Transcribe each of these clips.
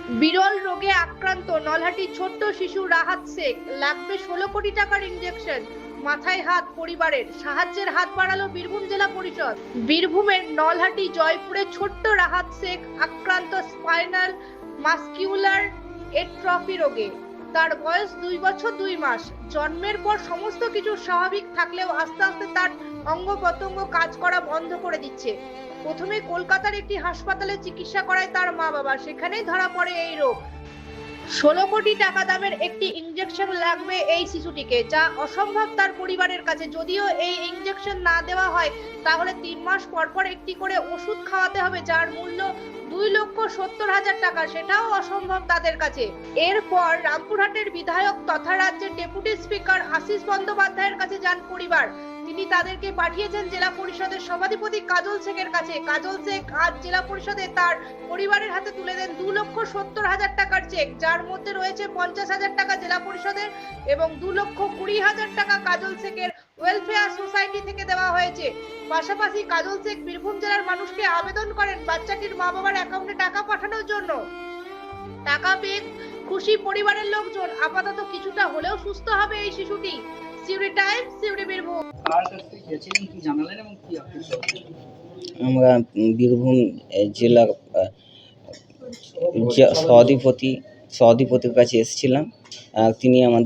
বিরল রোগে আক্রান্ত নলহাটির ছোট্ট শিশু রাহাত শেখ, লাগবে 16 কোটি টাকার ইনজেকশন। মাথায় হাত পরিবারের, সাহায্যের হাত বাড়ালো বীরভূম জেলা পরিষদ। বীরভূমের নলহাটি জয়পুরে ছোট্ট রাহাত শেখ আক্রান্ত স্পাইনাল মাস্কিউলার এট্রফি রোগে। তার বয়স 2 বছর 2 মাস। জন্মের পর সমস্ত কিছু স্বাভাবিক থাকলেও আস্তে আস্তে তার অঙ্গ প্রত্যঙ্গ কাজ করা বন্ধ করে দিচ্ছে। প্রথমে কলকাতার একটি হাসপাতালে চিকিৎসা করায় তার মা বাবা, সেখানেই ধরা পড়ে এই রোগ। 16 কোটি টাকা দামের একটি ইনজেকশন লাগবে এই শিশুটিকে, যা অসম্ভব তার পরিবারের কাছে। যদিও এই ইনজেকশন না দেওয়া হয় তাহলে 3 মাস পর পর একটি করে ওষুধ খাওয়াতে হবে, যার মূল্য 2,70,000 টাকা। সেটাও অসম্ভব তাদের কাছে। এরপর রামপুরহাটের বিধায়ক তথা রাজ্যের ডেপুটি স্পিকার আশিস বন্দ্যোপাধ্যায়ের কাছে যান পরিবার। তিনি তাদেরকে পাঠিয়েছেন জেলা পরিষদের সভাধিপতি কাজল শেখের কাছে। কাজল শেখ আজ জেলা পরিষদে তার পরিবারের হাতে তুলে দেন 2,70,000 টাকার চেক, যার মধ্যে রয়েছে 50,000 টাকা জেলা পরিষদের এবং 2,20,000 টাকা কাজল শেখের ওয়েলফেয়ার সোসাইটি থেকে দেওয়া হয়েছে। পাশাপাশি কাজল শেখ বীরভূম জেলার মানুষকে আবেদন করেন বাচ্চাটির মা বাবার অ্যাকাউন্টে টাকা পাঠানোর জন্য। টাকা পেয়ে খুশি পরিবারের লোকজন। আপাতত কিছুটা হলেও সুস্থ হবে এই শিশুটি। সিউড়ি টাইমস, সিউড়ি বীরভূম। আমরা বীরভূম জেলা সভাধিপতির কাছে এসেছিলাম। তিনি আমার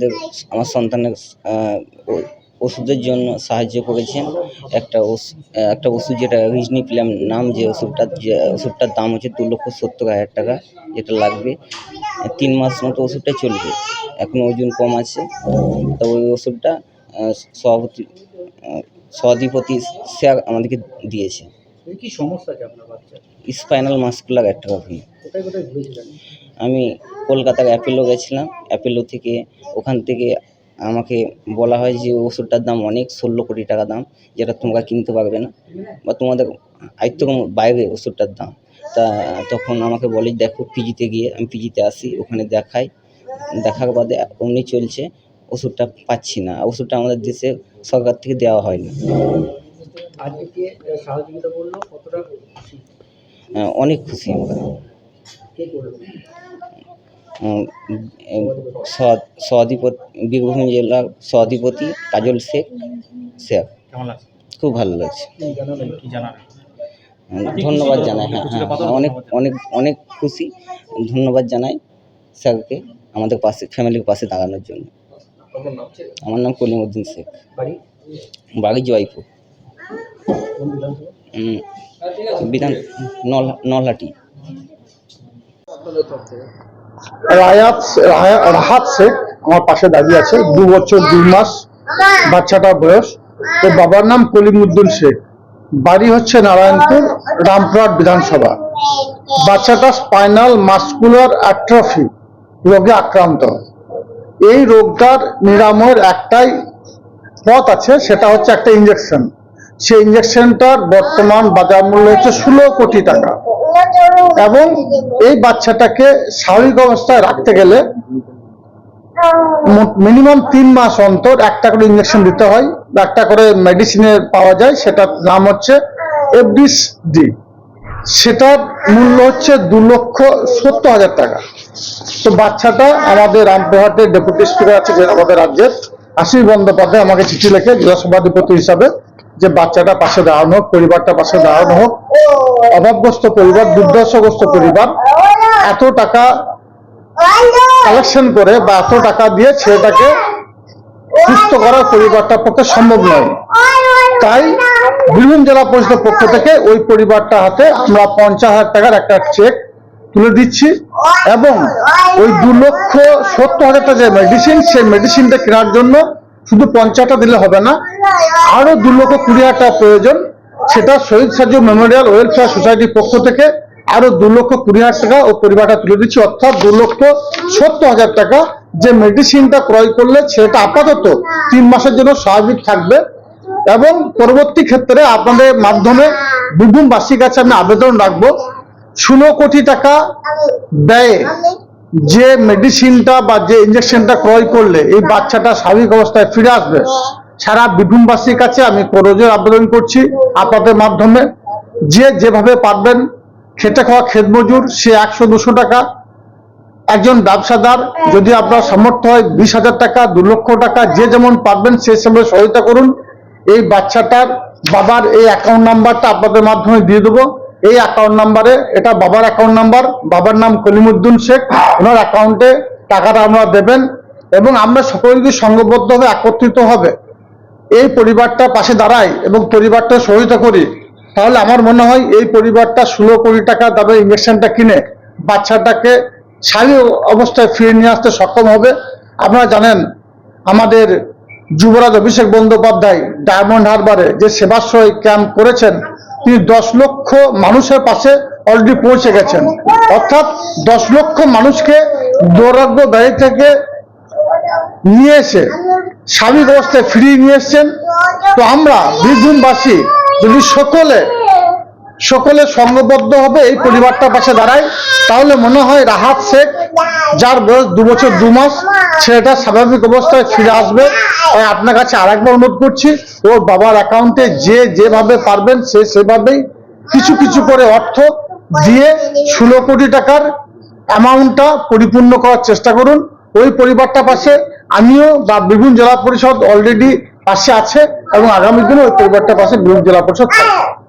সন্তানের ওষুধের জন্য সাহায্য করেছেন। একটা ওষুধ যেটা রিজনিপ্ল্যাম নাম, যে ওষুধটার দাম হচ্ছে 2,70,000 টাকা, যেটা লাগবে 3 মাস মতো ওষুধটা চলবে। এখন ওজন কম আছে, তো ওই ওষুধটা সভাধিপতি স্যার আমাদেরকে দিয়েছে। কি সমস্যা আছে আপনার বাচ্চার? Spinal muscular atrophy. কোথায় কোথায় ঘুরেছিলেন? আমি কলকাতার অ্যাপেলো গেছিলাম। অ্যাপেলো থেকে ওখান থেকে আমাকে বলা হয় যে ওষুধটার দাম অনেক, 16 কোটি টাকা দাম, যেটা তোমরা কিনতে পারবে না বা তোমাদের আয়ত্তের বাইরে ওষুধটার দাম। তখন আমাকে বলে দেখো পিজিতে গিয়ে। আমি পিজিতে আসি, ওখানে দেখার বাদে অমনি চলছে, ওষুধটা পাচ্ছি না। ওষুধটা আমাদের দেশে সরকার থেকে দেওয়া হয়নি। আজকে সহযোগিতা করলো, কতটা খুশি? অনেক খুশি আমরা। কে করলো? বীরভূম জেলার সভাধিপতি কাজল শেখ স্যার। কেমন লাগছে? খুব ভালো লাগছে। কি জানাবেন? ধন্যবাদ জানাই। অনেক খুশি। ধন্যবাদ জানাই স্যারকে আমাদের পাশে, ফ্যামিলির পাশে দাঁড়ানোর জন্য। আমার নাম কলিমউদ্দিন শেখ, বাড়ি জয়পুর, নলহাটি। রাহাত শেখ আমার পাশে দাঁড়িয়ে আছে, 2 বছর 2 মাস বাচ্চাটার বয়স। তো বাবার নাম কলিমউদ্দিন শেখ, বাড়ি হচ্ছে নারায়ণপুর, রামপুরহাট বিধানসভা। বাচ্চাটা স্পাইনাল মাস্কুলার অ্যাট্রফি রোগে আক্রান্ত। এই রোগটার নিরাময়ের একটাই পথ আছে, সেটা হচ্ছে একটা ইনজেকশন। সেই ইনজেকশনটার বর্তমান বাজার মূল্য হচ্ছে 16 কোটি টাকা। এবং এই বাচ্চাটাকে স্বাভাবিক অবস্থায় রাখতে গেলে মিনিমাম 3 মাস অন্তর একটা করে ইনজেকশন দিতে হয়, একটা করে মেডিসিনের পাওয়া যায়, সেটার নাম হচ্ছে এফডিসডি। সেটার মূল্য হচ্ছে 2,70,000 টাকা। তো বাচ্চাটা আমাদের রামপুরহাটের ডেপুটি স্পিকার আছে আমাদের রাজ্যের, আশিস বন্দ্যোপাধ্যায় আমাকে চিঠি লিখে জেলা সভাধিপতি হিসাবে যে বাচ্চাটা পাশে দাঁড়ানো হোক, পরিবারটা পাশে দাঁড়ানো হোক। অভাবগ্রস্ত পরিবার, দুর্দশাগ্রস্ত পরিবার এত টাকা কালেকশন করে বা এত টাকা দিয়ে ছেলেটাকে সুস্থ করার পরিবারটার পক্ষে সম্ভব নয়। তাই বীরভূম জেলা পরিষদের পক্ষ থেকে ওই পরিবারটার হাতে আমরা 50,000 টাকার একটা চেক তুলে দিচ্ছি। এবং ওই 2,70,000 টাকা যে মেডিসিন, সেই মেডিসিনটা কেনার জন্য শুধু 50টা দিলে হবে না, আরো 2,20,000 টাকা প্রয়োজন। সেটা শহীদ সাজু মেমোরিয়াল ওয়েলফেয়ার সোসাইটির পক্ষ থেকে আরো 2,20,000 টাকা ও পরিবারটা তুলে দিচ্ছি, অর্থাৎ 2,70,000 টাকা। যে মেডিসিনটা ক্রয় করলে সেটা আপাতত 3 মাসের জন্য স্বাভাবিক থাকবে। এবং পরবর্তী ক্ষেত্রে আপনাদের মাধ্যমে বীরভূমবাসীর কাছে আমি আবেদন রাখবো, 16 কোটি টাকা ব্যয়ে যে মেডিসিনটা বা যে ইনজেকশনটা ক্রয় করলে এই বাচ্চাটা স্বাভাবিক অবস্থায় ফিরে আসবে, সারা বীরভূমবাসীর কাছে আমি করজোড়ে আবেদন করছি আপনাদের মাধ্যমে, যেভাবে পারবেন খেটে খাওয়া ক্ষেত মজুর, সে 100-200 টাকা একজন ব্যবসাদার, যদি আপনার সামর্থ্য হয় 20,000 টাকা, 2 লক্ষ টাকা, যে যেমন পারবেন সেই হিসেবে সহায়তা করুন। এই বাচ্চাটার বাবার এই অ্যাকাউন্ট নাম্বারটা আপনাদের মাধ্যমে দিয়ে দেবো। এই অ্যাকাউন্ট নাম্বারে, এটা বাবার অ্যাকাউন্ট নাম্বার, বাবার নাম কলিমুদ্দিন শেখ, ওনার অ্যাকাউন্টে টাকাটা আপনারা দেবেন এবং আমরা সকলে যদি সংঘবদ্ধ হয়ে একত্রিত হবে এই পরিবারটার পাশে দাঁড়াই এবং পরিবারটা সহায়তা করি, তাহলে আমার মনে হয় এই পরিবারটা 16 কোটি টাকা দামে ইঞ্জেকশনটা কিনে বাচ্চাটাকে স্বাভাবিক অবস্থায় ফিরে নিয়ে আসতে সক্ষম হবে। আপনারা জানেন আমাদের যুবরাজ অভিষেক বন্দ্যোপাধ্যায় ডায়মন্ড হারবারে যে সেবাশ্রয় ক্যাম্প করেছেন, তিনি 10 লক্ষ মানুষের পাশে অলরেডি পৌঁছে গেছেন। অর্থাৎ 10 লক্ষ মানুষকে দুরারোগ্য ব্যাধি থেকে নিয়ে এসে স্বাভাবিক অবস্থায় ফিরিয়ে নিয়ে এসছেন। তো আমরা বীরভূমবাসী যদি সকলে সংঘবদ্ধ হবে এই পরিবারটার পাশে দাঁড়ায়, তাহলে মনে হয় রাহাত শেখ, যার বয়স 2 বছর 2 মাস, ছেলেটা স্বাভাবিক অবস্থায় ফিরে আসবে। তাই আপনার কাছে আরেকবার অনুরোধ করছি, ওর বাবার অ্যাকাউন্টে যেভাবে পারবেন সেভাবেই কিছু কিছু করে অর্থ দিয়ে 16 কোটি টাকার অ্যামাউন্টটা পরিপূর্ণ করার চেষ্টা করুন। ওই পরিবারটা পাশে আমিও বা বীরভূম জেলা পরিষদ অলরেডি পাশে আছে এবং আগামী দিনে ওই পরিবারটা পাশে বীরভূম জেলা পরিষদ থাকবে।